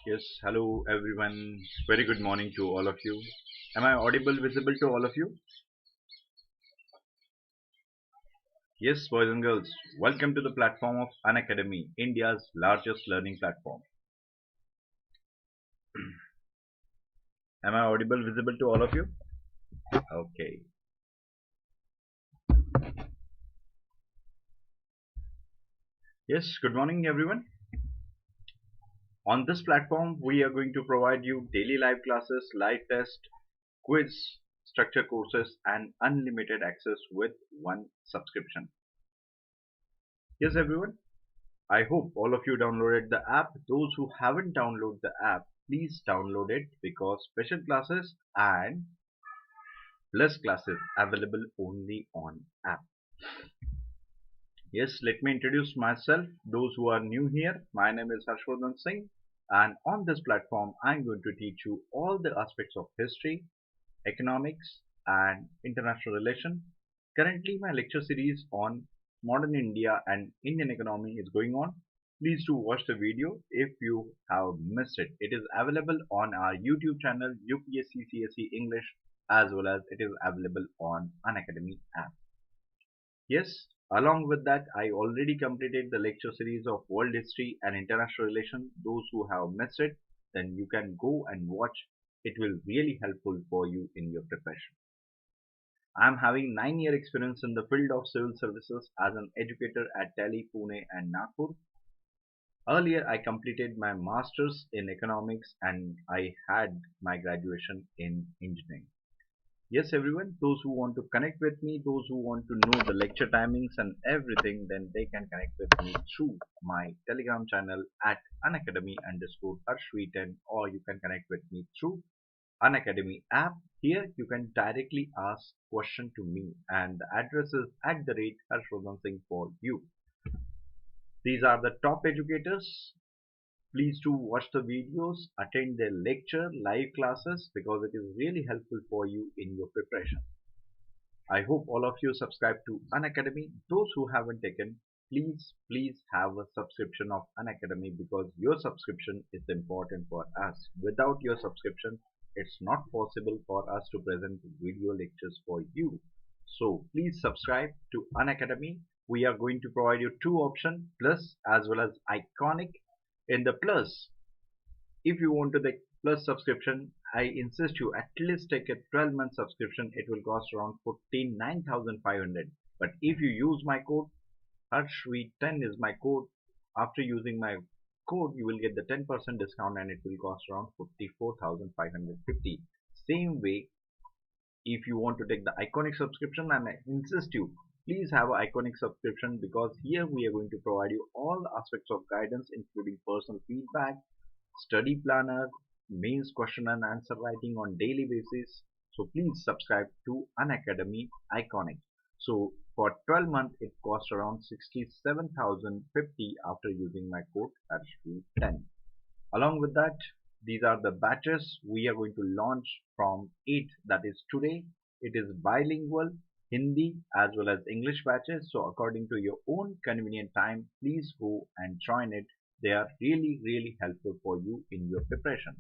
Yes, hello everyone. Very good morning to all of you. Am I audible, visible to all of you? Yes, boys and girls. Welcome to the platform of Unacademy, India's largest learning platform. Am I audible, visible to all of you? Okay. Yes, good morning everyone. On this platform, we are going to provide you daily live classes, live test, quiz, structure courses, and unlimited access with one subscription. Yes, everyone. I hope all of you downloaded the app. Those who haven't downloaded the app, please download it because special classes and plus classes available only on app. Yes, let me introduce myself. Those who are new here, my name is Harshvardhan Singh, and on this platform, I'm going to teach you all the aspects of history, economics, and international relation. Currently, my lecture series on modern India and Indian economy is going on. Please do watch the video if you have missed it. It is available on our YouTube channel UPSC CSE English as well as it is available on Unacademy app. Yes, along with that, I already completed the lecture series of world history and international relations. Those who have missed it, then you can go and watch. It will really helpful for you in your preparation. I'm having 9-year experience in the field of civil services as an educator at Delhi, Pune and Nagpur. Earlier, I completed my master's in economics and I had my graduation in engineering. Yes, everyone, those who want to connect with me, those who want to know the lecture timings and everything, then they can connect with me through my Telegram channel at unacademy_Harshvardhan, or you can connect with me through Unacademy app. Here you can directly ask question to me and the address is @Harshvardhan Singh for you. These are the top educators. Please do watch the videos, attend their lecture, live classes because it is really helpful for you in your preparation. I hope all of you subscribe to Unacademy. Those who haven't taken, please have a subscription of Unacademy because your subscription is important for us. Without your subscription, it's not possible for us to present video lectures for you. So please subscribe to Unacademy. We are going to provide you two options, plus as well as iconic. In the plus, if you want to take plus subscription, I insist you at least take a 12-month subscription. It will cost around 49,500. But if you use my code, Harshvardhan is my code. After using my code, you will get the 10% discount and it will cost around 44,550. Same way, if you want to take the iconic subscription, and I insist you, please have an iconic subscription because here we are going to provide you all aspects of guidance including personal feedback, study planner, mains question and answer writing on daily basis. So please subscribe to Unacademy Iconic. So for 12 months it costs around 67,050 after using my code Harshvardhan. Along with that, these are the batches we are going to launch from 8, that is today. It is bilingual Hindi as well as English batches. So according to your own convenient time, please go and join it. They are really helpful for you in your preparation.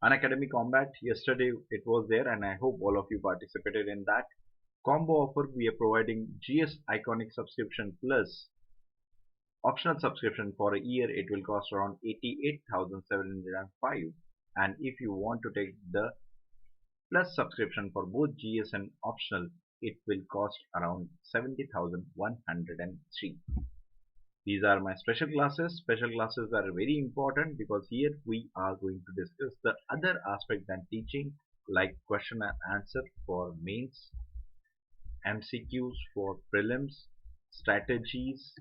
Unacademy Combat, yesterday it was there and I hope all of you participated in that. Combo offer, we are providing GS Iconic subscription plus optional subscription for a year. It will cost around 88,705, and if you want to take the plus subscription for both GS and optional, it will cost around 70,103. These are my special classes. Special classes are very important because here we are going to discuss the other aspect than teaching, like question and answer for mains, MCQs for prelims, strategies,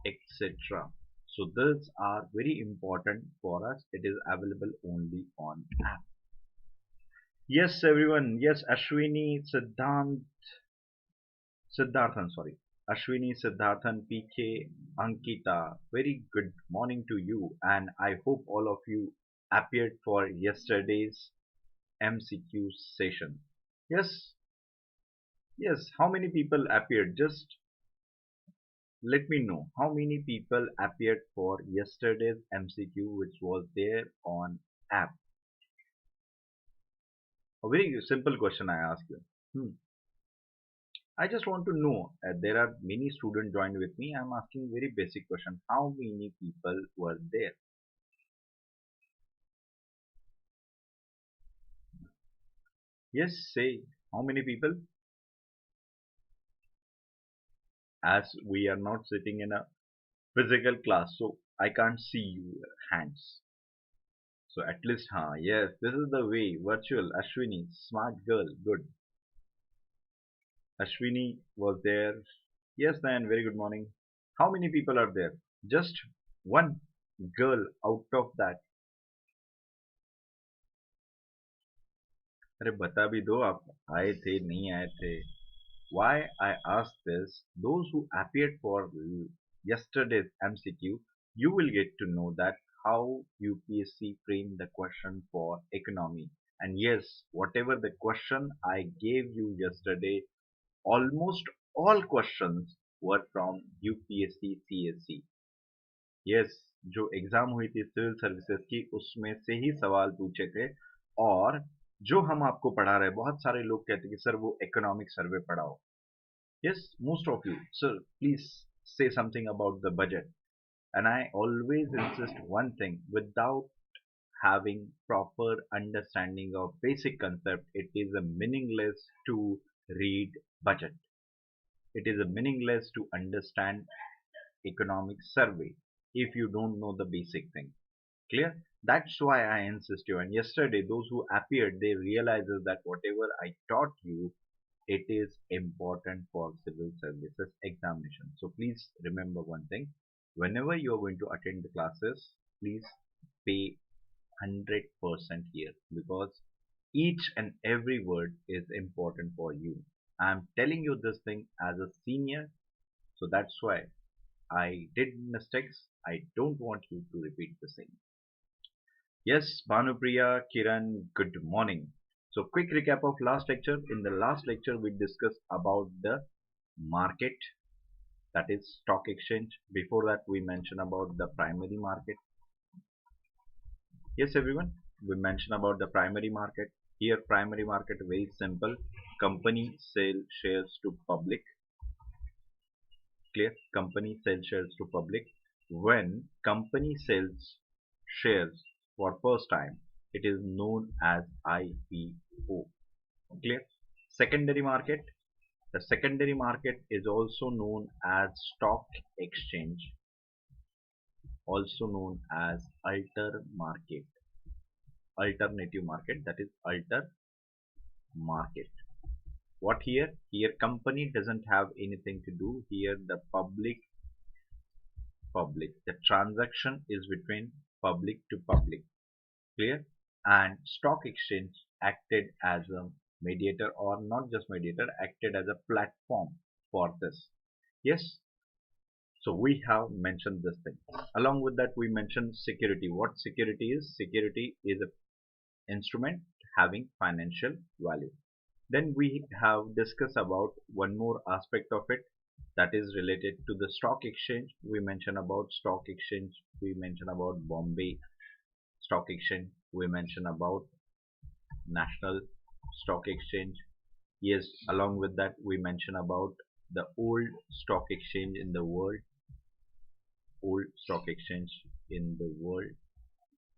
etc. So these are very important for us. It is available only on app. Yes, everyone. Yes, Siddharthan, sorry. Ashwini, Siddharthan, PK, Ankita. Very good morning to you, and I hope all of you appeared for yesterday's MCQ session. Yes, yes. How many people appeared? Just let me know how many people appeared for yesterday's MCQ which was there on app. A very simple question I ask you. I just want to know, there are many students joined with me. I'm asking very basic question. How many people were there? Yes, say how many people? As we are not sitting in a physical class, so I can't see your hands. So at least, yes, this is the way. Virtual, Ashwini, smart girl, good. Ashwini was there. Yes, man, very good morning. How many people are there? Just one girl out of that. अरे बता भी दो आप आए थे नहीं आए थे. Why I asked this, those who appeared for yesterday's MCQ, you will get to know that how UPSC framed the question for economy. And yes, whatever the question I gave you yesterday, almost all questions were from UPSC CSE. Yes, जो exam हुई थी civil services की उसमें से ही सवाल पूछे थे. और जो हम आपको पढ़ा रहे हैं, बहुत सारे लोग कहते हैं कि सर वो इकोनॉमिक सर्वे पढ़ाओ. Yes, most of you sir please say something about the budget. And I always insist one thing, without having proper understanding of basic concept, it is a meaningless to read budget. It is a meaningless to understand economic survey if you don't know the basic thing. Clear? That's why I insist you. And yesterday, those who appeared, they realizes that whatever I taught you, it is important for civil services examination. So please remember one thing. Whenever you are going to attend the classes, please pay 100% here, because each and every word is important for you. I'm telling you this thing as a senior, so that's why I did mistakes. I don't want you to repeat the same. Yes, Bhanupriya, Kiran, good morning. So quick recap of last lecture. In the last lecture, we discussed about the market, that is stock exchange. Before that, we mentioned about the primary market. Yes, everyone, we mentioned about the primary market. Here, primary market, very simple. Company sell shares to public. Clear? Company sells shares to public. When company sells shares for first time, it is known as IPO. Clear? Secondary market. The secondary market is also known as stock exchange, also known as alternative market, that is alter market. What here? Here company doesn't have anything to do. Here the public. The transaction is between public to public. Clear? And stock exchange acted as a mediator, or not just mediator, acted as a platform for this. Yes. So we have mentioned this thing. Along with that, we mentioned security. What security is? Security is an instrument having financial value. Then we have discussed about one more aspect of it, that is related to the stock exchange. We mentioned about stock exchange. We mentioned about Bombay Stock Exchange. We mentioned about National Stock Exchange. Yes, along with that, we mentioned about the old stock exchange in the world, old stock exchange in the world,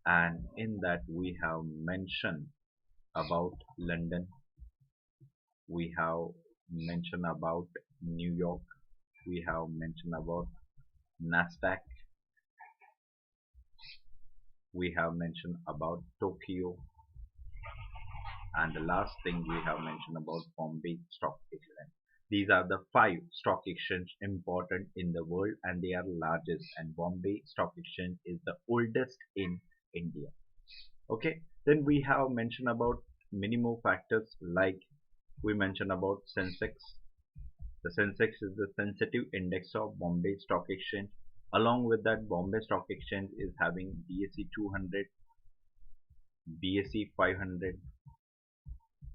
and in that we have mentioned about London. We have mentioned about New York. We have mentioned about Nasdaq. We have mentioned about Tokyo, and the last thing we have mentioned about Bombay Stock Exchange. These are the 5 stock exchange important in the world, and they are largest, and Bombay Stock Exchange is the oldest in India. Okay, then we have mentioned about many more factors, like we mentioned about Sensex. The Sensex is the sensitive index of Bombay Stock Exchange. Along with that, Bombay Stock Exchange is having BSE 200, BSE 500.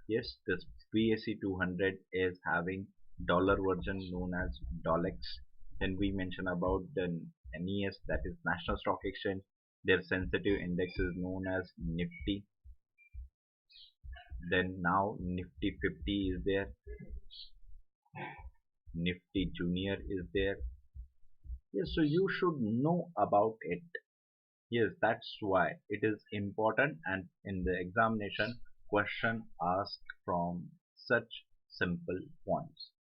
Yes, this BSE 200 is having dollar version known as Dolex. Then we mention about the NES, that is National Stock Exchange. Their sensitive index is known as Nifty. Then now Nifty 50 is there. Nifty Junior is there. Yes, so you should know about it. Yes, that's why it is important, and in the examination, question asked from such simple points.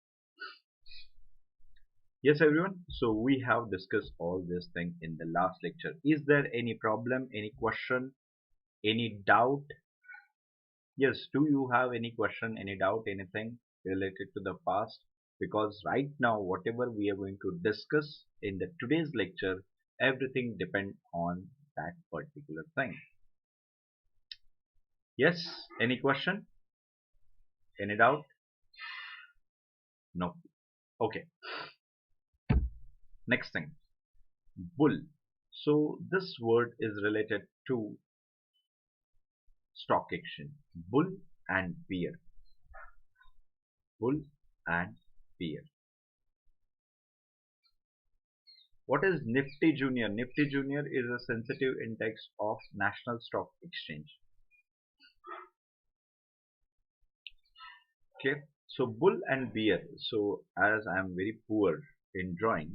Yes, everyone. So we have discussed all this thing in the last lecture. Is there any problem, any question, any doubt? Yes, do you have any question, any doubt, anything related to the past? Because right now, whatever we are going to discuss in the today's lecture, everything depends on that particular thing. Yes, any question? Any doubt? No. Okay. Next thing, bull. So this word is related to stock exchange. Bull and bear. Bull and bear. What is Nifty Junior? Nifty Junior is a sensitive index of National Stock Exchange. Okay. So bull and bear. So as I am very poor in drawing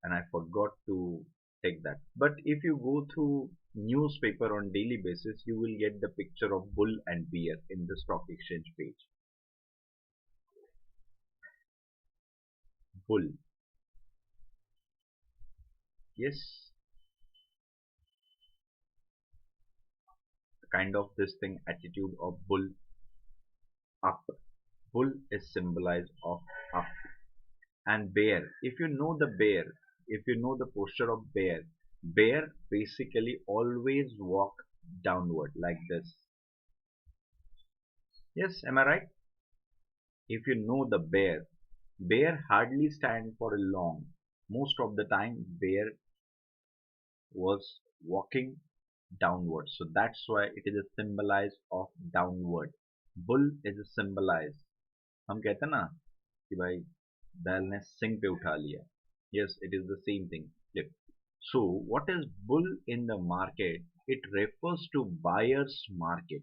and I forgot to take that. But if you go through newspaper on daily basis, you will get the picture of bull and bear in the stock exchange page. Bull. Yes. Kind of this thing, attitude of bull. Up. Bull is symbolized of up. And bear, if you know the bear, if you know the posture of bear, bear basically always walk downward like this. Yes, am I right? If you know the bear, bear hardly stand for a long. Most of the time bear was walking downward, so that's why it is a symbolized of downward. Bull is a symbolized, हम कहते हैं ना कि भाई बैल ने सिंग पे उठा लिया. Yes, it is the same thing. Flip. So what is bull in the market? It refers to buyer's market.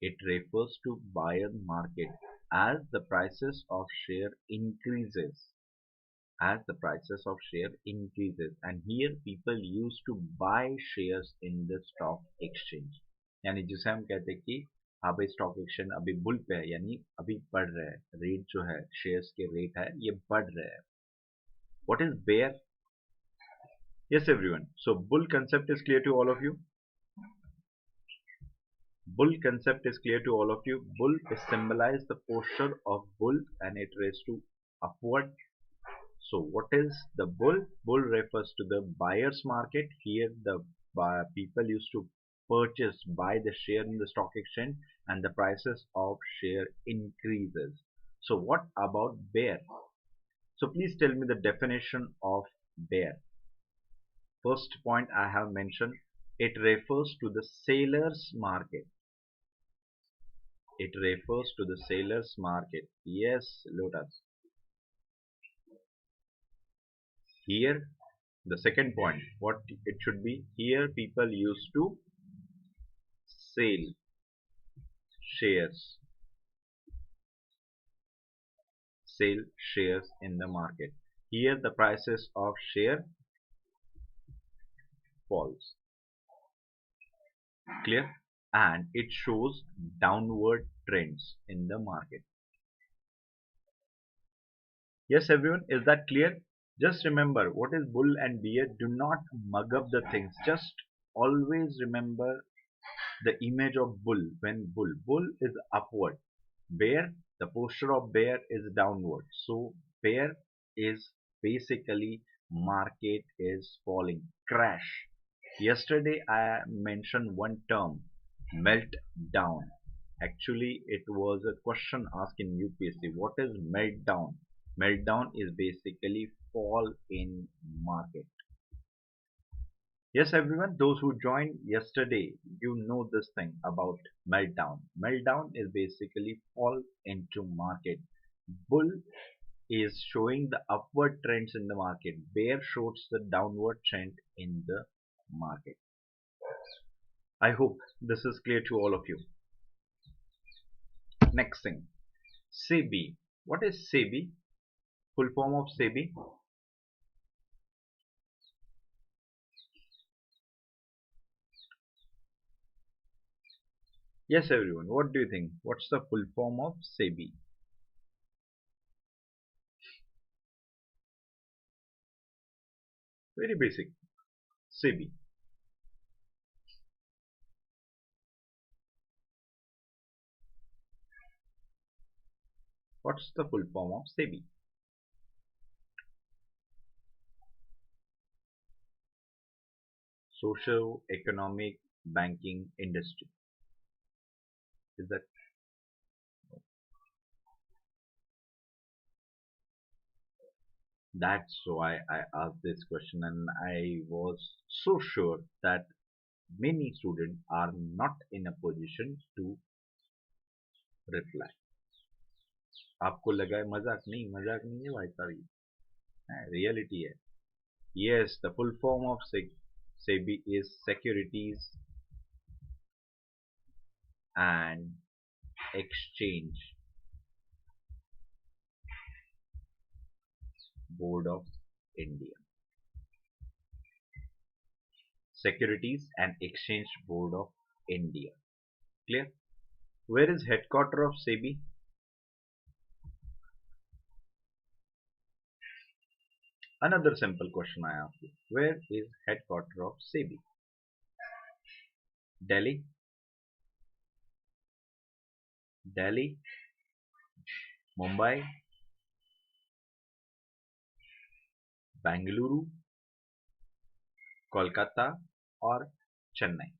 It refers to buyer market as the prices of share increases. As the prices of share increases, and here people used to buy shares in the stock exchange. यानी जिसे हम कहते हैं कि हाँ भाई stock exchange अभी bull पे है, यानी अभी बढ़ रहा है, रेट जो है शेयर्स के रेट है ये बढ़ रहा है. What is bear? Yes everyone, so bull concept is clear to all of you. Bull concept is clear to all of you. Bull is symbolize the posture of bull and it raised to upward. So what is the bull? Bull refers to the buyer's market. Here the people used to buy the share in the stock exchange, and the prices of share increases. So what about bear? So please tell me the definition of bear. First point I have mentioned, it refers to the seller's market. It refers to the seller's market. Yes, Lotus. Here the second point, what it should be, here people used to sell shares, in the market. Here the prices of share falls. Clear? And it shows downward trends in the market. Yes everyone, is that clear? Just remember what is bull and bear. Do not mug up the things. Just always remember the image of bull. When bull is upward, bear, the posture of bear is downward. So bear is basically market is falling, crash. Yesterday I mentioned one term, meltdown. Actually it was a question asked in UPSC. What is meltdown? Meltdown is basically fall in market. Yes everyone, those who joined yesterday, you know this thing about meltdown. Meltdown is basically fall into market. Bull is showing the upward trends in the market. Bear shows the downward trend in the market. I hope this is clear to all of you. Next thing, SEBI. What is SEBI? Full form of SEBI? Yes, everyone. What do you think? What's the full form of SEBI? Very basic. SEBI. What's the full form of SEBI? Socio-economic banking industry. Is that? That's why I asked this question, and I was so sure that many students are not in a position to reply. आपको लगा है मजाक नहीं है भाई साहब ये reality है. Yes, the full form of SEBI is Securities and Exchange Board of India. Securities and Exchange Board of India. Clear? Where is headquarter of SEBI? Another simple question I ask you. Where is headquarter of SEBI? Delhi, Delhi, Mumbai, Bangalore, Kolkata or Chennai?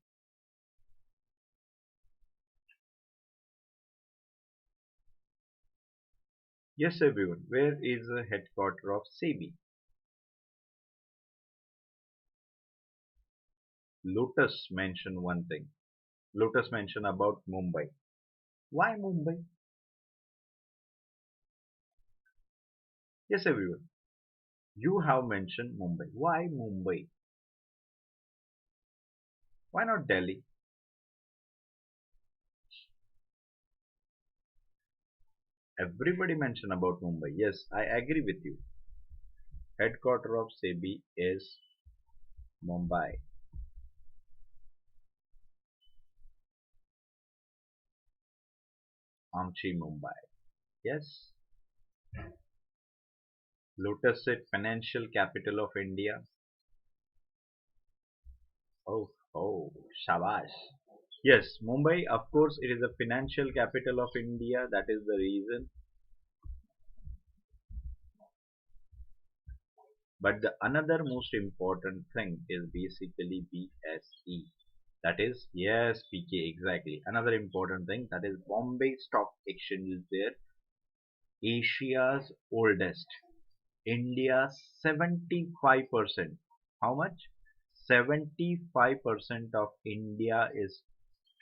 Yes, everyone. Where is the headquarter of SEBI? Lotus mentioned one thing. Lotus mentioned about Mumbai. Why Mumbai? Yes, everyone. You have mentioned Mumbai. Why Mumbai? Why not Delhi? Everybody mentioned about Mumbai. Yes, I agree with you. Headquarter of SEBI is Mumbai. Amchi, Mumbai. Yes. Lotus said financial capital of India. Oh, oh, shabash. Yes, Mumbai, of course, it is the financial capital of India. That is the reason. But the another most important thing is basically BSE. That is, yes, PK, exactly. Another important thing, that is Bombay Stock Exchange is there. Asia's oldest. India's 75%. How much? 75% of India is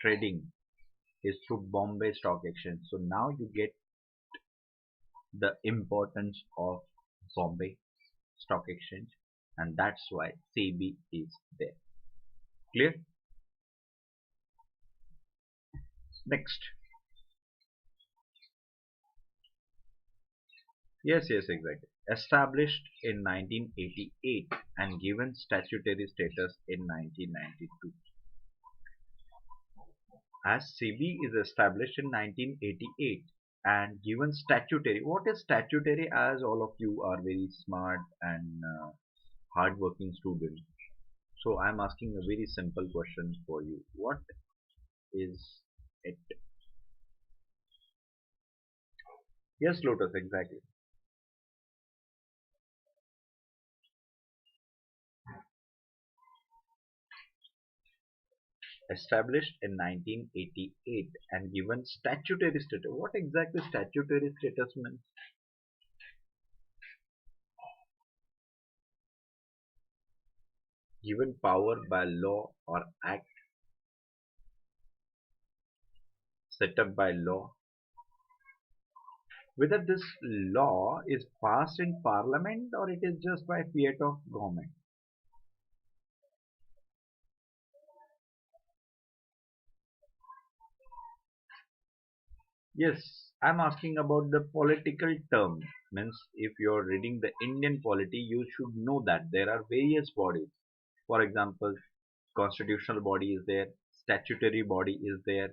trading is through Bombay Stock Exchange. So now you get the importance of Bombay Stock Exchange, and that's why SEBI is there. Clear? Next. Yes, yes, exactly. Established in 1988 and given statutory status in 1992. As SEBI is established in 1988 and given statutory. What is statutory? As all of you are very smart and hardworking students, so I'm asking a very simple question for you. What is it? Yes, Lotus, exactly. Established in 1988 and given statutory status. What exactly statutory status means? Given power by law or act, set up by law. whether this law is passed in parliament or it is just by fiat of government. Yes, I'm asking about the political term. Means if you're reading the Indian polity, you should know that there are various bodies. For example, constitutional body is there, statutory body is there.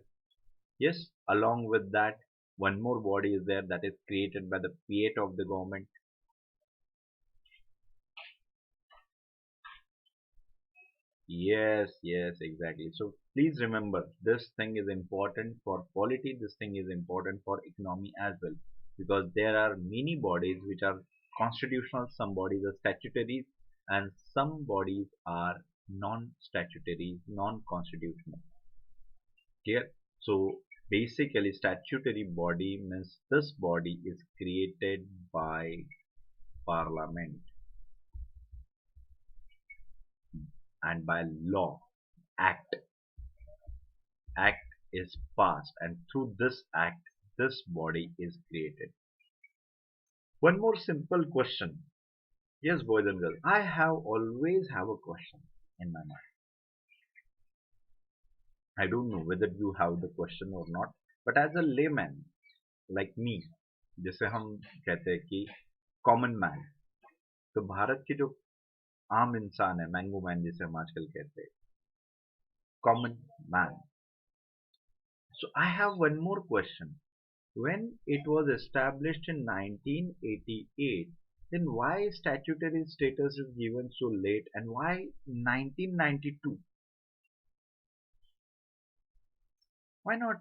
Yes, along with that, one more body is there that is created by the fiat of the government. Yes, yes, exactly. So please remember, this thing is important for polity, this thing is important for economy as well. Because there are many bodies which are constitutional, some bodies are statutory, and some bodies are non-statutory, non-constitutional. Clear? So basically, statutory body means this body is created by parliament and by law, act. Act is passed, and through this act, this body is created. One more simple question. Yes, boys and girls, I have always have a question in my mind. I don't know whether you have the question or not, but as a layman like me, जिसे हम कहते हैं कि common man, तो भारत के जो आम इंसान है, मैंगो मैन जिसे हम आजकल कहते हैं, common man. So I have one more question. When it was established in 1988, then why statutory status is given so late and why 1992? Why not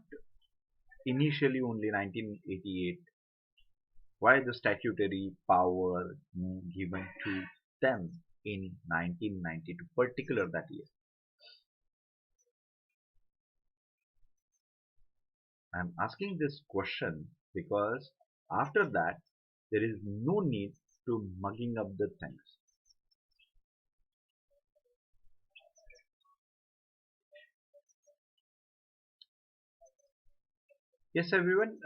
initially only 1988? Why the statutory power given to them in 1992, particular that year? I'm asking this question because after that, there is no need to mugging up the things. Yes, everyone.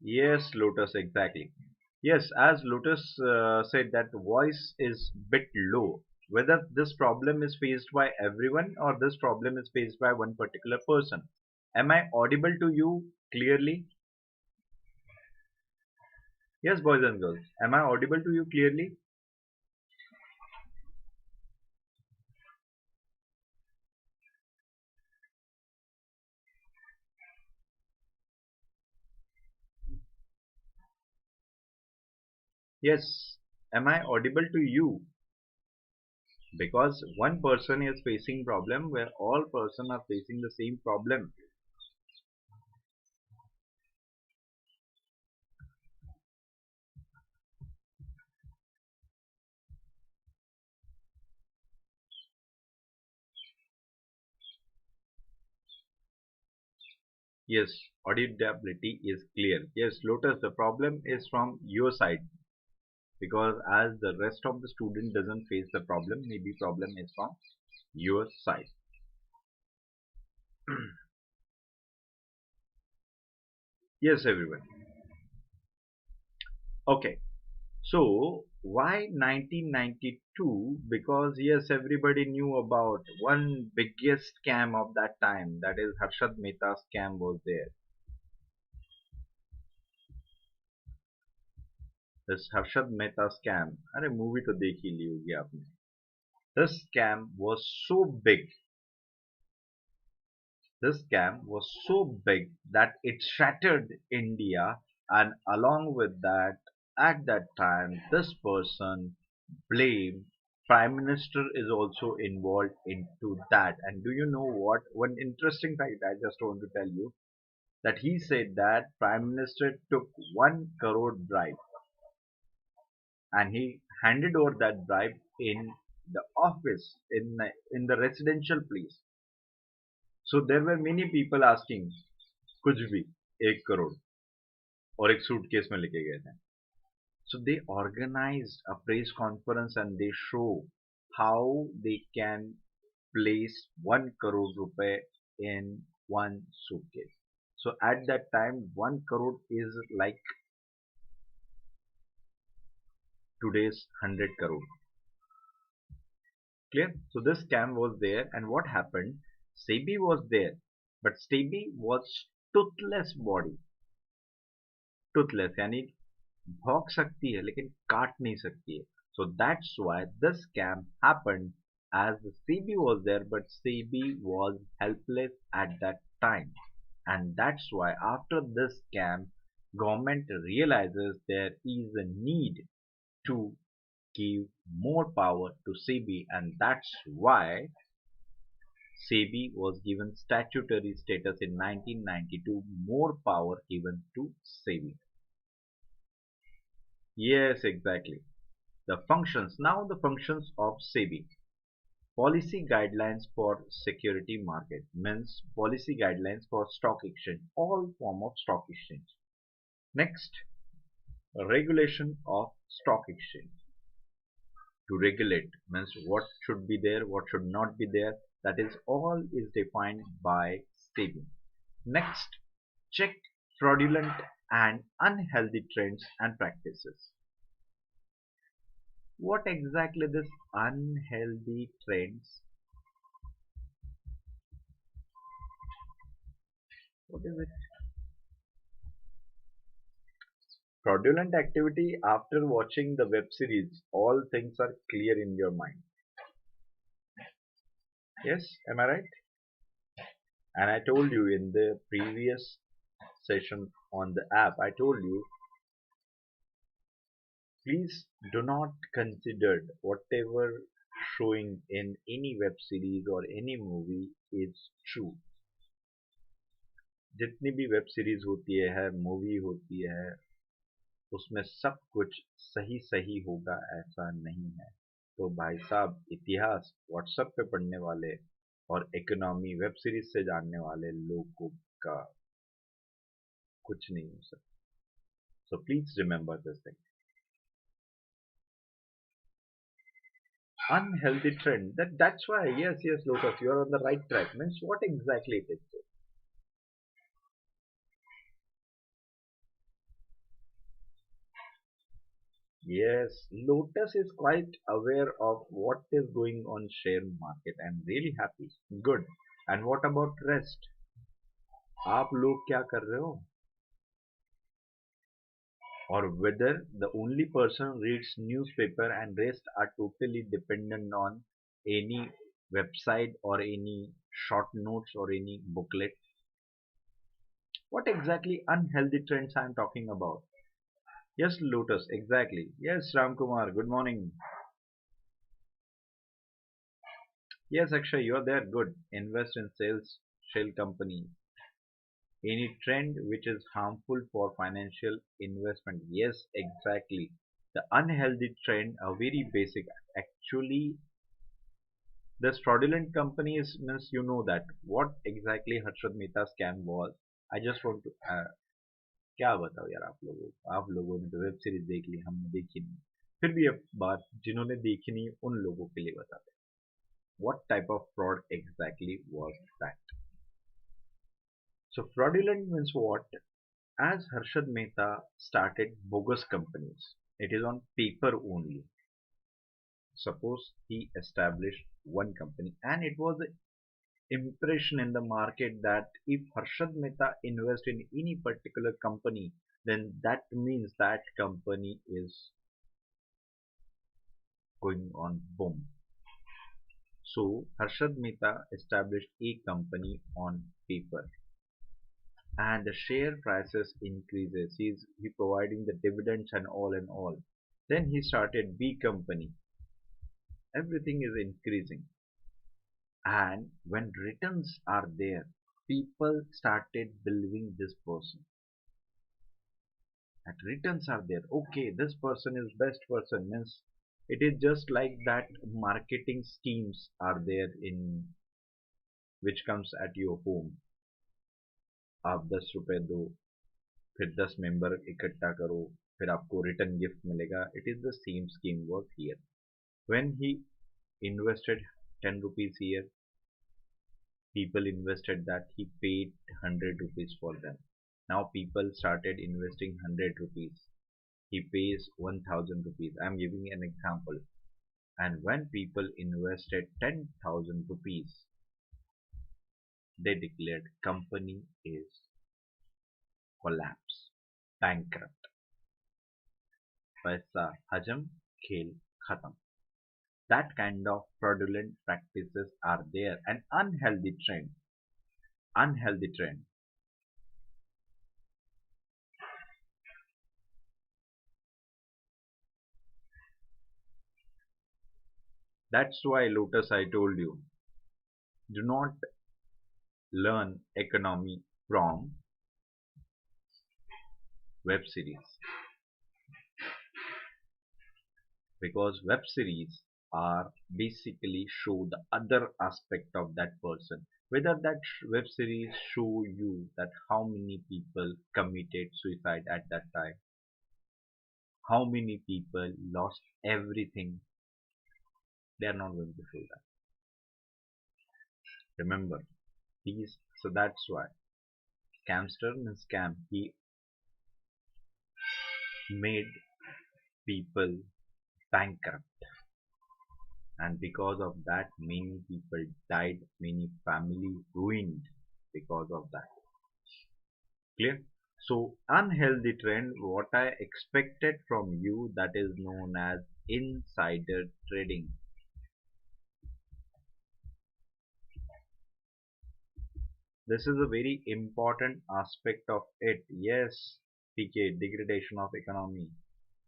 Yes, Lotus, exactly. Yes, as Lotus said that the voice is bit low. Whether this problem is faced by everyone or this problem is faced by one particular person. Am I audible to you clearly? Yes, boys and girls. Am I audible to you clearly? Yes. Am I audible to you? Because one person is facing problem where all person are facing the same problem. Yes, auditability is clear. Yes, Lotus, the problem is from your side because as the rest of the student doesn't face the problem, maybe problem is from your side. Yes, everyone. Okay. So why 1992? Because yes, everybody knew about one biggest scam of that time. That is Harshad Mehta scam was there. This Harshad Mehta scam. अरे movie तो देख ही ली होगी आपने. This scam was so big. This scam was so big that it shattered India, and along with that, at that time, this person blamed Prime Minister is also involved into that. And do you know what? One interesting fact I just want to tell you that he said that Prime Minister took 1 crore bribe and he handed over that bribe in the office in the residential place. So there were many people asking कुछ भी 1 करोड़ और एक suitcase में लेके गए थे. So they organized a press conference and they show how they can place 1 crore rupee in one suitcase. So at that time 1 crore is like today's 100 crore. Clear? So this scam was there, and what happened? SEBI was there, but SEBI was toothless body. Toothless यानी भौंक सकती है लेकिन काट नहीं सकती है. So that's why this scam happened, as the SEBI was there, but SEBI was helpless at that time, and that's why after this scam, government realizes there is a need to give more power to SEBI, and that's why SEBI was given statutory status in 1992, more power given to SEBI. Yes, exactly. The functions, now the functions of SEBI. Policy guidelines for security market means policy guidelines for stock exchange, all form of stock exchange. Next, regulation of stock exchange. To regulate means what should be there, what should not be there, that is all is defined by SEBI. Next, check fraudulent and unhealthy trends and practices. What exactly this unhealthy trends? What is it? Fraudulent activity after watching the web series, all things are clear in your mind. Yes, am I right? And I told you in the previous session on the app, I told you, please do not consider whatever showing in any web series or any movie is true. जितनी भी web series होती है movie होती है उसमें सब कुछ सही सही होगा ऐसा नहीं है. तो भाई साहब इतिहास व्हाट्सएप पे पढ़ने वाले और इकोनॉमी वेब सीरीज से जानने वाले लोगों का कुछ नहीं हो सकता. So please remember this thing. Unhealthy trend. That's why yes Lotus, you are on the right track. Means what exactly it is. Yes, Lotus is quite aware of what is going on share market. I'm really happy. Good. And what about rest? आप लोग क्या कर रहे हो? Or whether the only person reads newspaper and rest are totally dependent on any website or any short notes or any booklet. What exactly unhealthy trends I am talking about? Yes, Lotus, exactly. Yes, Ramkumar, good morning. Yes, Akshay, you are there. Good. Invest in sales, shell company. Any trend which is harmful for financial investment. Yes, exactly. The unhealthy trend are very basic. Actually, this fraudulent companies means you know that what exactly Harshad Mehta scam was. I just want to क्या बताओ यार आप लोगों ने तो web series देख ली हमने देखी नहीं. फिर भी अब बात जिन्होंने देखी नहीं उन लोगों के लिए बताते हैं. What type of fraud exactly was that? So fraudulent means what? As Harshad Mehta started bogus companies, it is on paper only. Suppose he established one company and it was an impression in the market that if Harshad Mehta invest in any particular company, then that means that company is going on boom. So Harshad Mehta established a company on paper and the share prices increases. He providing the dividends and all and all. Then he started B company. Everything is increasing. And when returns are there, people started believing this person. That returns are there. Okay, this person is best person. Means it is just like that marketing schemes are there in which comes at your home. आप 10 रुपए दो फिर 10 member इकट्ठा करो फिर आपको return gift मिलेगा. It is the same scheme work here. When he invested 10 rupees here, People invested that he paid 100 rupees for them. Now people started investing 100 rupees. He pays 1000 rupees. I am giving an example. And when people invested 10,000 rupees, they declared company is collapse, bankrupt. पैसा हजम खेल khatam. That kind of fraudulent practices are there, an unhealthy trend. Unhealthy trend. That's why, Lotus, I told you, do not learn economy from web series, because web series are basically show the other aspect of that person. Whether that web series show you that how many people committed suicide at that time, how many people lost everything, they are not going to show that. Remember, these. So that's why scamster means scam. He made people bankrupt, and because of that many people died, many families ruined because of that. Clear? So unhealthy trend, what I expected from you, that is known as insider trading. This is a very important aspect of it. Yes, PK, degradation of economy,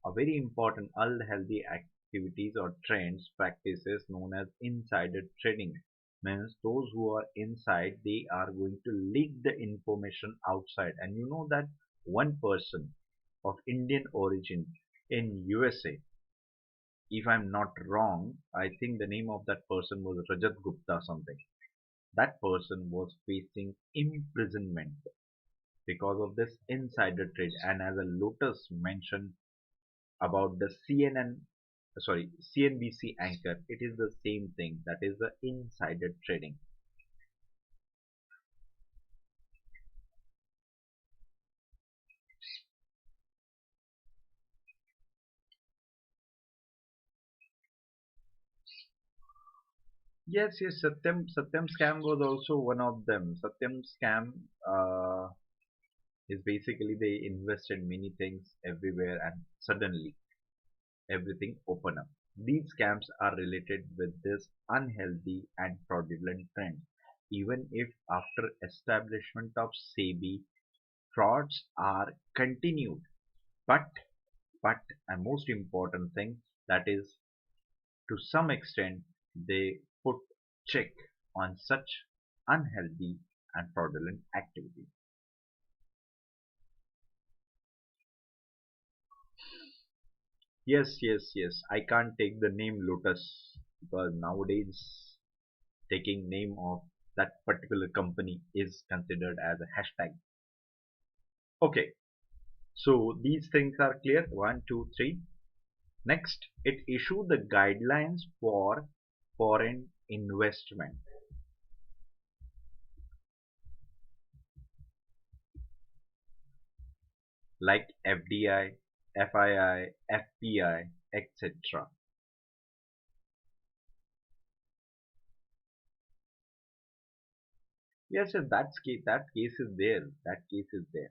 a very important unhealthy activities or trends, practices known as insider trading. Means those who are inside, they are going to leak the information outside. And you know that one person of Indian origin in USA, if I'm not wrong, I think the name of that person was Rajat Gupta something. That person was facing imprisonment because of this insider trade. And as a Lotus mentioned about the CNBC anchor, it is the same thing, that is the insider trading. Yes, yes, Satyam scam was also one of them. Satyam scam is basically they invested many things everywhere and suddenly everything open up. These scams are related with this unhealthy and fraudulent trend. Even if after establishment of SEBI, frauds are continued. But but a most important thing, that is, to some extent they put check on such unhealthy and fraudulent activity. Yes, yes, yes. I can't take the name Lotus because nowadays taking name of that particular company is considered as a hashtag. Okay, so these things are clear. One, two, three. Next, it issued the guidelines for foreign investment like FDI, FII, FPI, etc. Yes, yes, that case is there. That case is there.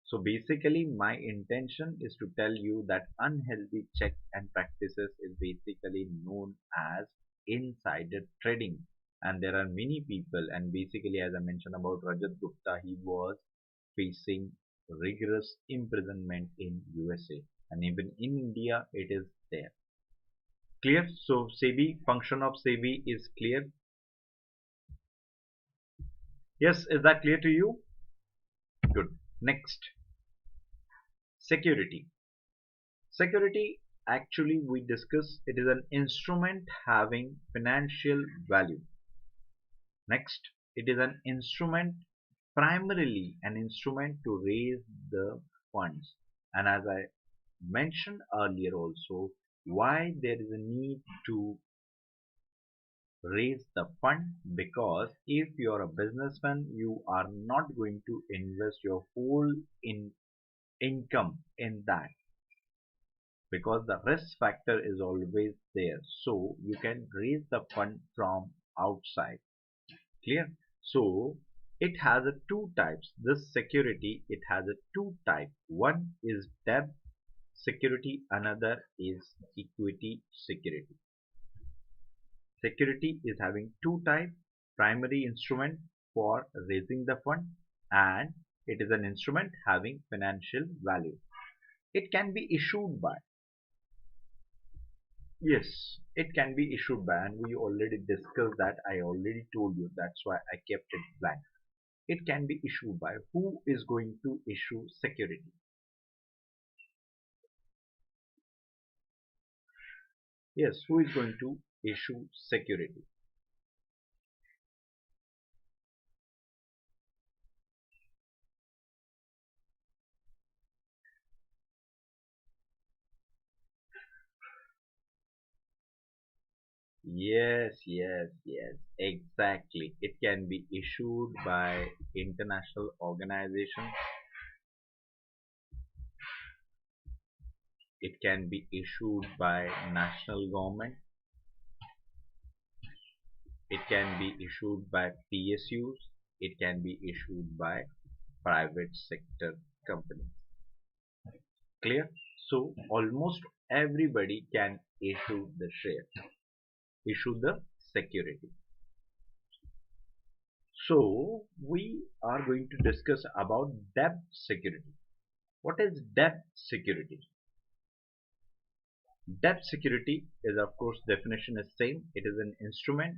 So basically, my intention is to tell you that unhealthy check and practices is basically known as insider trading. And there are many people, and basically, as I mentioned about Rajat Gupta, he was facing rigorous imprisonment in USA, and even in India, it is there. Clear? So SEBI, function of SEBI is clear. Yes, is that clear to you? Good. Next, security. Security, actually we discuss, it is an instrument having financial value. Next, it is an instrument, primarily an instrument to raise the funds. And as I mentioned earlier also, why there is a need to raise the fund, because if you are a businessman, you are not going to invest your whole income in that, because the risk factor is always there. So you can raise the fund from outside. Clear? So it has a two types. This security, it has a two type. One is debt security, another is equity security. Security is having two types: primary instrument for raising the fund, and it is an instrument having financial value. It can be issued by, yes, it can be issued by, and we already discussed that. I already told you, that's why I kept it blank. It can be issued by. Who is going to issue security? Yes, who is going to issue security? Yes, exactly. It can be issued by international organizations. It can be issued by national government. It can be issued by PSUs. It can be issued by private sector companies. Clear? So almost everybody can issue the share, issue the security. So we are going to discuss about debt security. What is debt security? Debt security is, of course, definition is same. It is an instrument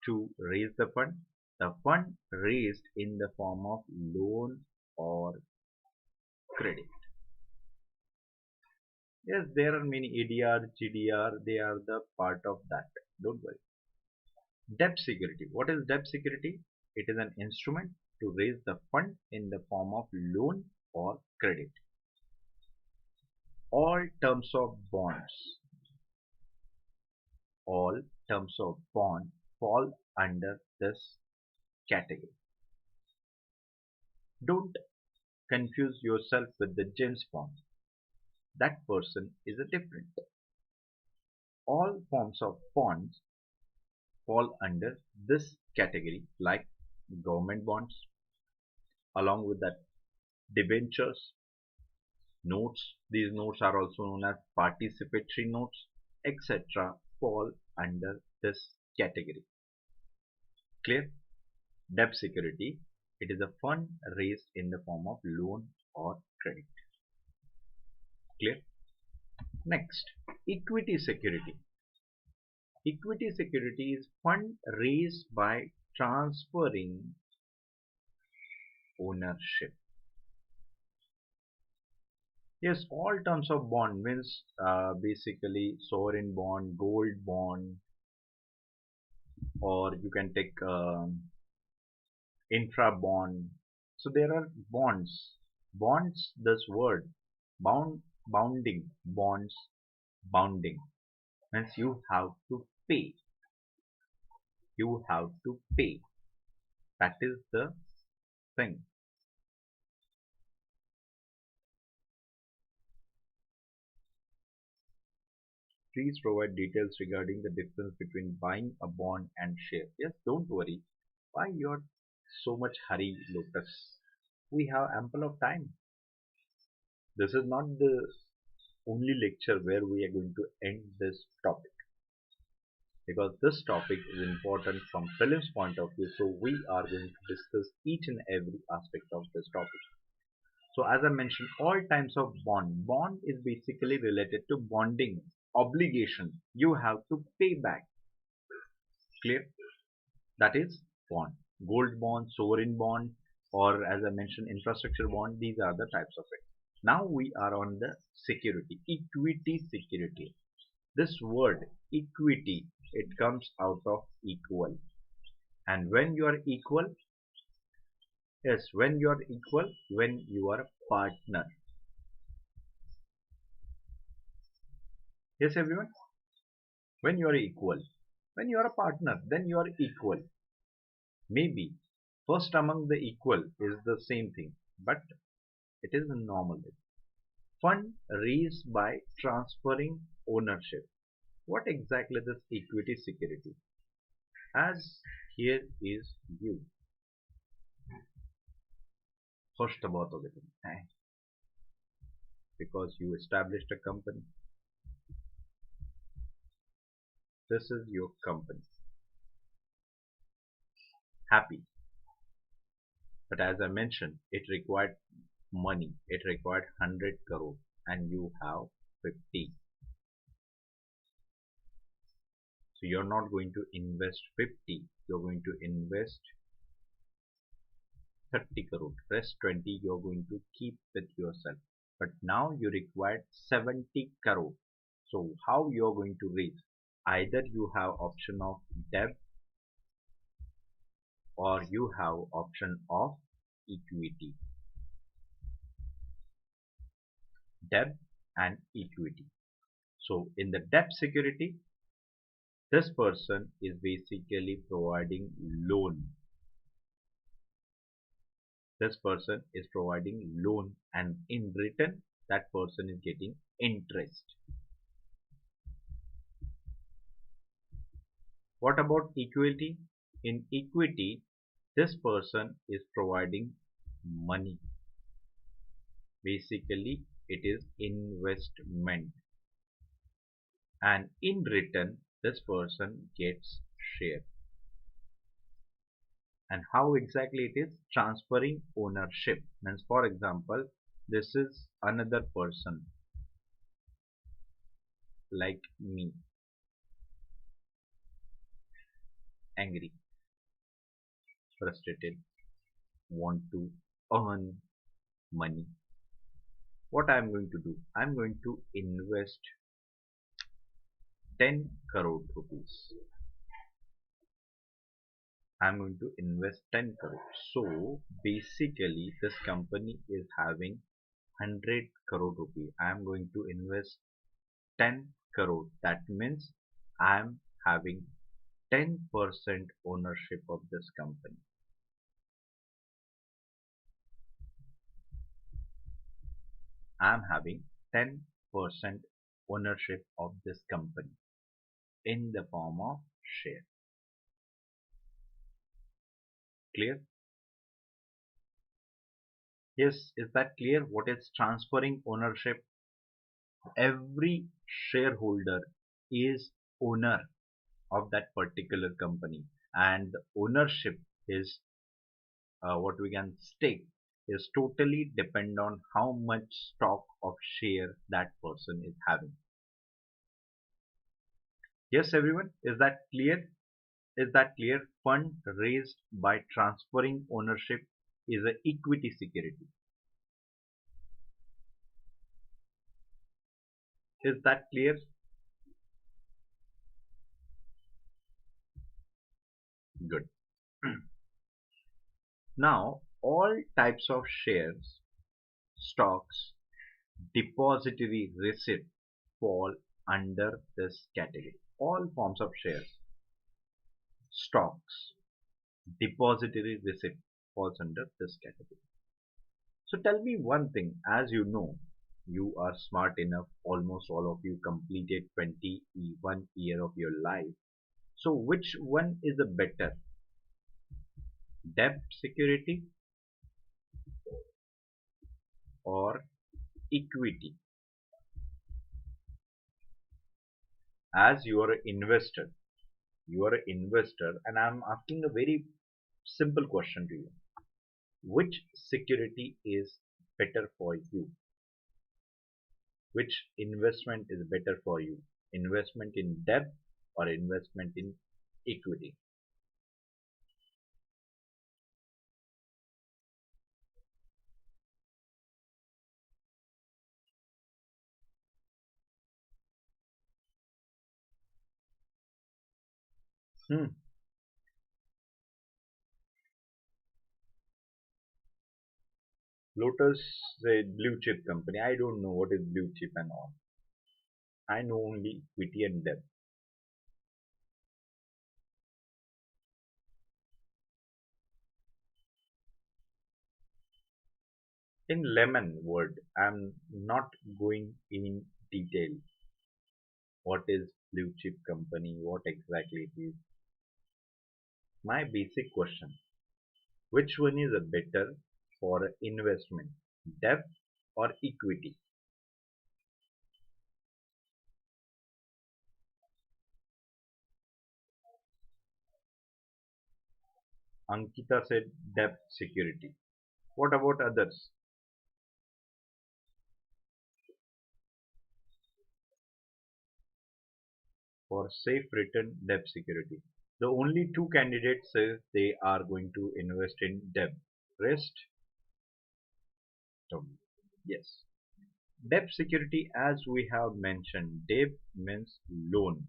to raise the fund. The fund raised in the form of loan or credit. Yes, there are many ADR, GDR. They are the part of that. Don't worry. Debt security. What is debt security? It is an instrument to raise the fund in the form of loan or credit. All terms of bonds, all terms of bond fall under this category. Don't confuse yourself with the James Bond. That person is a different. All forms of bonds fall under this category, like government bonds, along with that debentures, notes. These notes are also known as participatory notes, etc. fall under this category. Clear? Debt security. It is a fund raised in the form of loan or credit. Clear? Next, equity security. Equity security is fund raised by transferring ownership. Yes, all terms of bond means basically sovereign bond, gold bond, or you can take infra bond. So there are bonds. Bonds, this word, bounding, bonds, bounding, means you have to pay. You have to pay. That is the thing. Please provide details regarding the difference between buying a bond and share. Yes, don't worry. Why you're so much hurry, Lotus? We have ample of time. This is not the only lecture where we are going to end this topic, because this topic is important from prelims point of view. So we are going to discuss each and every aspect of this topic. So as I mentioned, all types of bond. Bond is basically related to bonding, obligation. You have to pay back. Clear? That is bond. Gold bond, sovereign bond, or as I mentioned, infrastructure bond. These are the types of it. Now we are on the security, equity security. This word equity, it comes out of equal. And when you are equal, yes, when you are equal, when you are a partner. Yes, everyone. When you are equal, When you are a partner, then you are equal. Maybe first among the equal is the same thing, but it is normal. Fund raised by transferring ownership. What exactly is equity security? As here is you. First about it, because you established a company. This is your company. Happy. But as I mentioned, it required money. It required 100 crore and you have 50. So you're not going to invest 50. You're going to invest 30 crore. Rest 20 you're going to keep with yourself. But now you required 70 crore. So how you're going to raise? Either you have option of debt or you have option of equity. Debt and equity. So in the debt security, this person is basically providing loan. This person is providing loan and in return that person is getting interest. What about equity? In equity, this person is providing money. Basically, it is investment. And in return, this person gets share. And how exactly it is? Transferring ownership. Means, for example, this is another person like me. Angry, frustrated, want to earn money. What I am going to do? I am going to invest 10 crore rupees. I am going to invest 10 crore. So basically this company is having 100 crore rupees. I am going to invest 10 crore. That means I am having 10% ownership of this company. I am having 10% ownership of this company in the form of share. Clear? Yes, is that clear? What is transferring ownership? Every shareholder is owner of that particular company and the ownership is what we can stake is totally depend on how much stock of share that person is having. Yes, everyone, is that clear? Is that clear? Fund raised by transferring ownership is an equity security. Is that clear? Good. Now, all types of shares, stocks, depository receipt fall under this category. All forms of shares, stocks, depository receipt falls under this category. So tell me one thing, as you know, you are smart enough, almost all of you completed 21 year of your life. So which one is the better? Debt security or equity? As you are an investor and I'm asking a very simple question to you. Which security is better for you? Which investment is better for you? Investment in debt or investment in equity? Hmm. Lotus said blue chip company. I don't know what is blue chip and all. I know only equity and debt. In lemon word, I'm not going in detail. What is blue chip company? What exactly it is? My basic question: which one is a better for investment, debt or equity? Ankita said debt security. What about others? For safe return debt security. The only two candidates say they are going to invest in debt. Rest, don't. Yes. Debt security, as we have mentioned, debt means loan.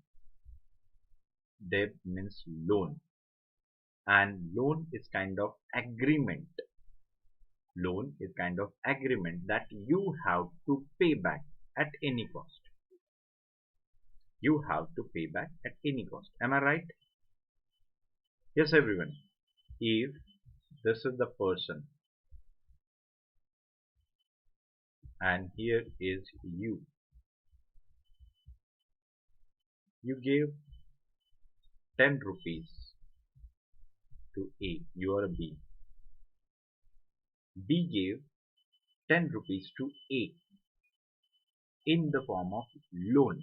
Debt means loan. And loan is kind of agreement. Loan is kind of agreement that you have to pay back at any cost. You have to pay back at any cost. Am I right? Yes, everyone. If this is the person and here is you, you gave 10 rupees to A, you are a B. B gave 10 rupees to A in the form of loan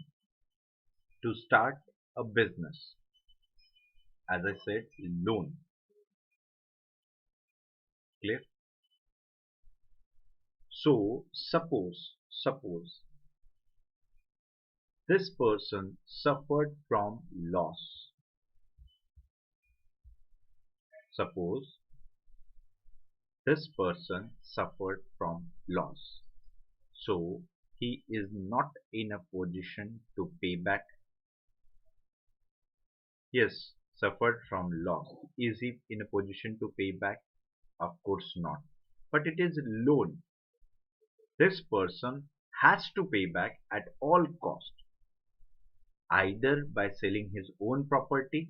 to start a business. As I said, loan. Clear? So suppose this person suffered from loss. Suppose this person suffered from loss. So he is not in a position to pay back. Yes, suffered from loss. Is he in a position to pay back? Of course not. But it is loan. This person has to pay back at all cost, either by selling his own property,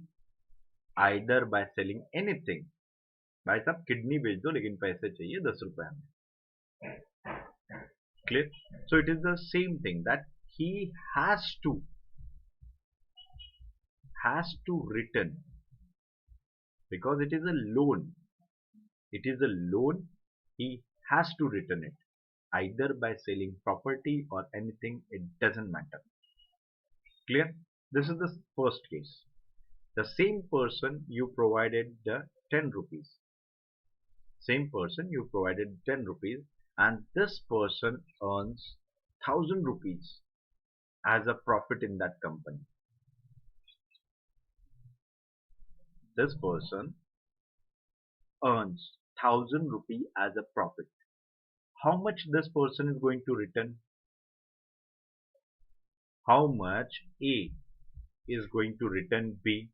either by selling anything. भाई साहब kidney बेच दो लेकिन पैसे चाहिए 10 रुपए हमें. Clear? So it is the same thing that he has to return because it is a loan. It is a loan. He has to return it either by selling property or anything. It doesn't matter. Clear? This is the first case. The same person you provided the 10 rupees. Same person you provided 10 rupees and this person earns 1000 rupees as a profit in that company. This person earns 1000 rupee as a profit. How much this person is going to return? How much A is going to return B?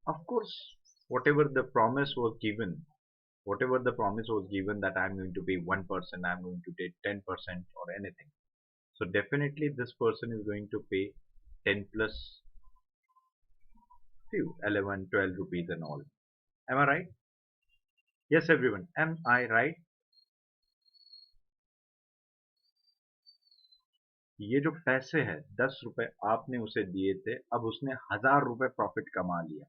Of course, whatever the promise was given, that I'm going to pay 1%, I'm going to take 10% or anything. So definitely this person is going to pay 10 plus few 11, 12 rupees and all. Am I right? Yes, everyone. Am I right? ये जो पैसे हैं 10 रुपए आपने उसे दिए थे, अब उसने 1000 रुपए प्रॉफिट कमा लिया,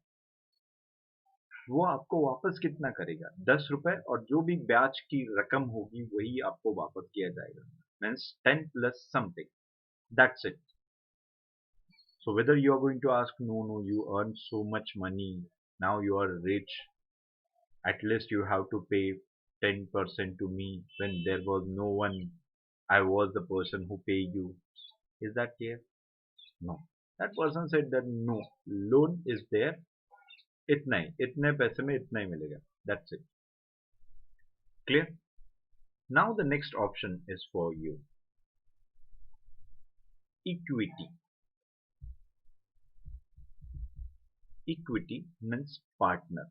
वो आपको वापस कितना करेगा? 10 रुपए और जो भी ब्याज की रकम होगी वही आपको वापस किया जाएगा. Means 10 plus something. That's it. So whether you are going to ask, no, you earn so much money, now you are rich, at least you have to pay 10% to me when there was no one, I was the person who paid you. Is that clear? No. That person said that no, loan is there, इतना ही, इतने पैसे में इतना ही मिलेगा. That's it. Clear? Now the next option is for you. Equity. Equity means partner.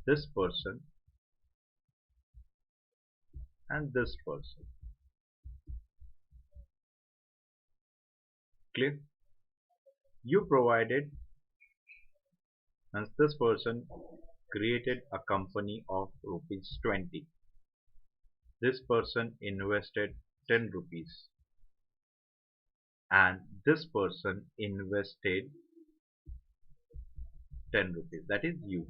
This person and this person. Clear? You provided, and this person created a company of rupees 20. This person invested 10 rupees and this person invested 10 rupees. That is you.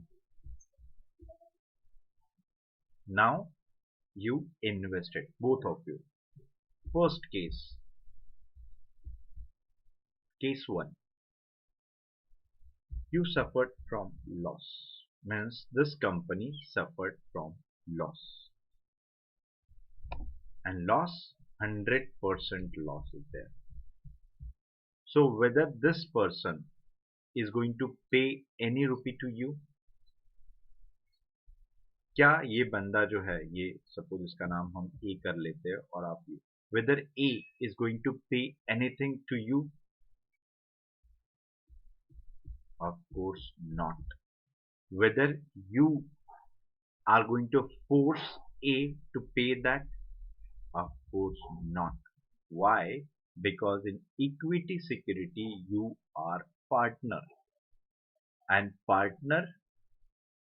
Now you invested, both of you. First case, case 1. You suffered from loss. Means this company suffered from loss. And loss, 100% loss is there. So whether this person is going to pay any rupee to you, क्या ये बंदा जो है, ये suppose इसका नाम हम ए कर लेते हैं और आप ये, whether A is going to pay anything to you? Of course not. Whether you are going to force A to pay that? Of course not. Why? Because in equity security you are partner, and partner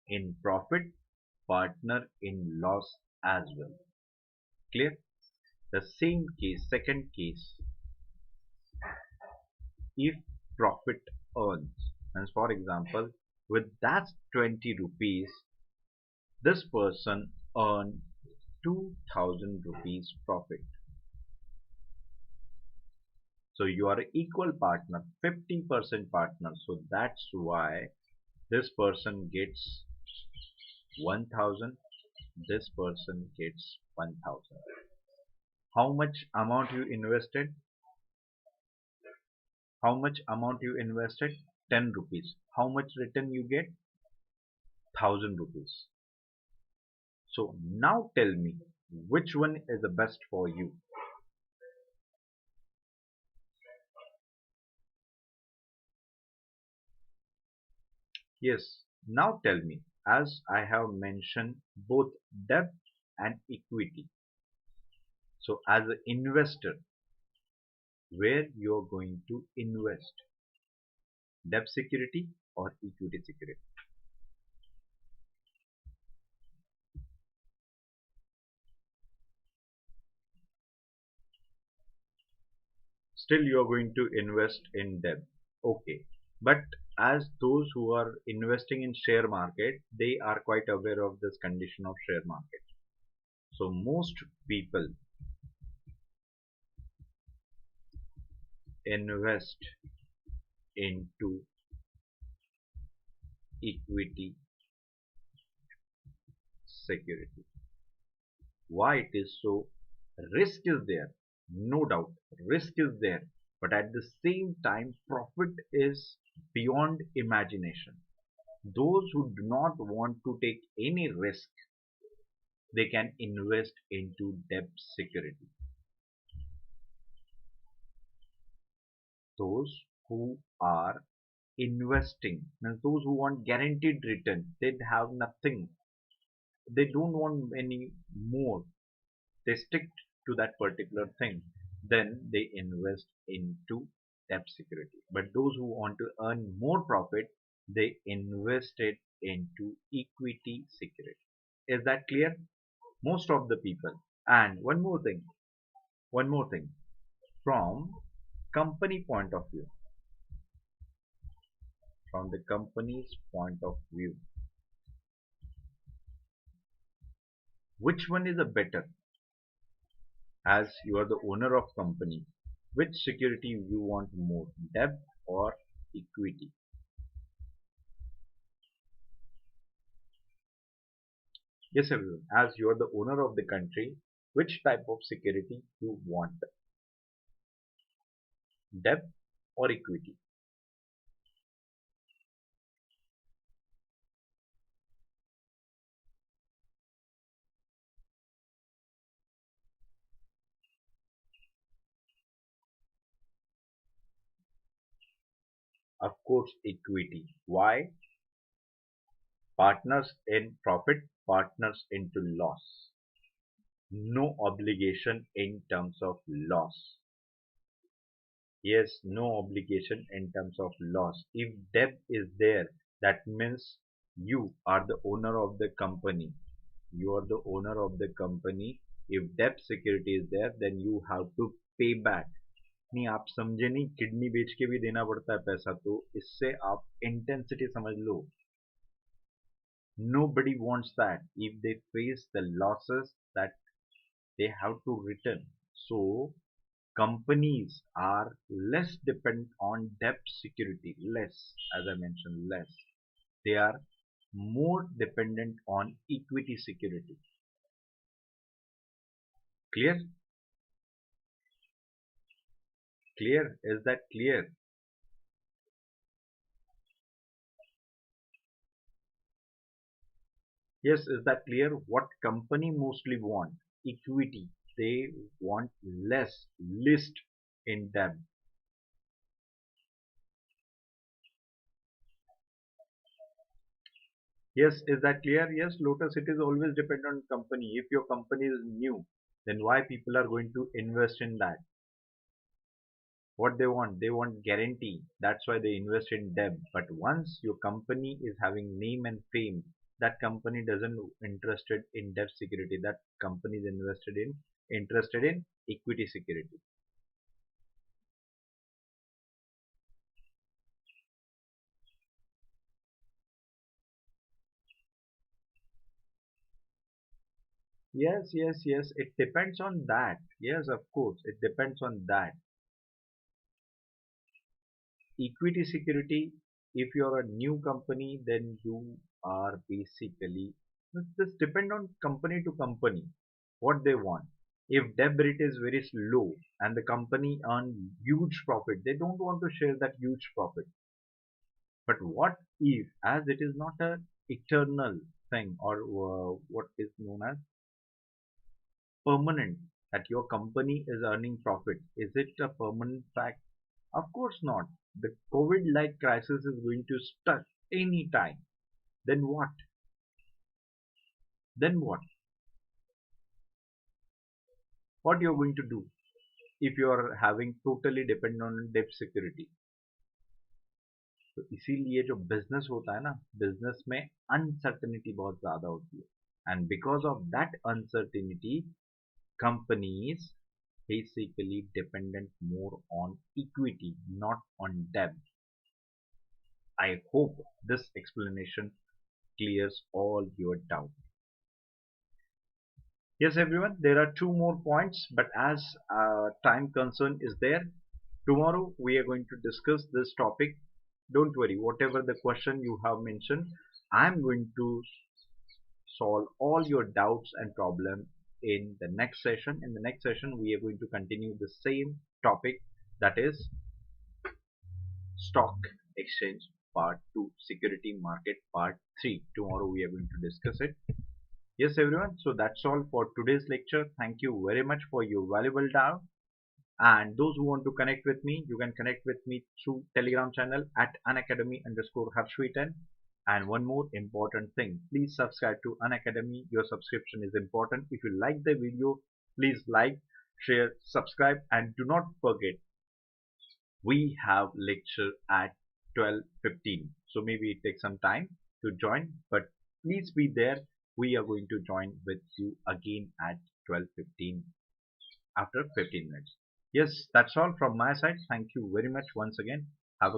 in profit, partner in loss as well. Clear? The same case, second case, if profit earns, and for example, with that 20 rupees, this person earned 2000 rupees profit. So you are equal partner, 50% partner. So that's why this person gets 1000, this person gets 1000. How much amount you invested? How much amount you invested? 10 rupees. How much return you get? 1000 rupees. So now tell me, which one is the best for you? Yes, now tell me, as I have mentioned both debt and equity. So as an investor, where you are going to invest? Debt security or equity security? Still you are going to invest in debt. Okay. But as those who are investing in share market, they are quite aware of this condition of share market. So most people invest into equity security. Why it is so? Risk is there, no doubt, risk is there, but at the same time profit is beyond imagination. Those who do not want to take any risk, they can invest into debt security. Those who are investing, means those who want guaranteed return, they have nothing, they don't want any more, they stick to that particular thing, then they invest into debt security. But those who want to earn more profit, they invest it into equity security. Is that clear? Most of the people. And one more thing, from company point of view, from the company's point of view, which one is a better? As you are the owner of company, which security you want more, debt or equity? Yes everyone, as you are the owner of the country, which type of security you want, debt or equity? Of course equity. Why? Partners in profit, partners into loss, no obligation in terms of loss. Yes, no obligation in terms of loss. If debt is there, that means You are the owner of the company. You are the owner of the company. If debt security is there, then you have to pay back. नहीं आप समझे नहीं, kidney बेच के भी देना पड़ता है पैसा, तो इससे आप इंटेंसिटी समझ लो. Nobody wants that. If they face the losses that they have to return. So companies are less dependent on debt security, less, as I mentioned, less. They are more dependent on equity security. Clear? Clear? Is that clear? Yes, is that clear? What company mostly want? Equity. They want less, least in debt. Yes, is that clear? Yes, Lotus, it is always depend on company. If your company is new, then why people are going to invest in that? What they want guarantee. That's why they invest in debt. But once your company is having name and fame, that company doesn't interested in debt security. That company is interested in equity security. Yes, yes, yes. It depends on that. Yes, of course, it depends on that. Equity security, if you're a new company, then you are basically, this depend on company to company, what they want. If debt rate is very low and the company earn huge profit, they don't want to share that huge profit. But what if, as it is not a eternal thing, or what is known as permanent, that your company is earning profit, is it a permanent fact? Of course not. The COVID-like crisis is going to start any time. Then what? Then what? What you're going to do if you are having totally dependent on debt security? तो इसीलिए जो business होता है ना, business में uncertainty बहुत ज्यादा होती है, and because of that uncertainty companies basically dependent more on equity, not on debt. I hope this explanation clears all your doubt. Yes, everyone, there are two more points, but as time concern is there, tomorrow we are going to discuss this topic. Don't worry, whatever the question you have mentioned, I'm going to solve all your doubts and problems in the next session. In the next session, we are going to continue the same topic, that is stock exchange part 2, security market part 3. Tomorrow we are going to discuss it. Yes, everyone. So that's all for today's lecture. Thank you very much for your valuable time. And those who want to connect with me, you can connect with me through Telegram channel at unacademy_Harshvardhan. And one more important thing, please subscribe to Unacademy. Your subscription is important. If you like the video, please like, share, subscribe, and do not forget, we have lecture at 12:15. So maybe it takes some time to join, but please be there. We are going to join with you again at 12:15 after 15 minutes. Yes, that's all from my side. Thank you very much once again.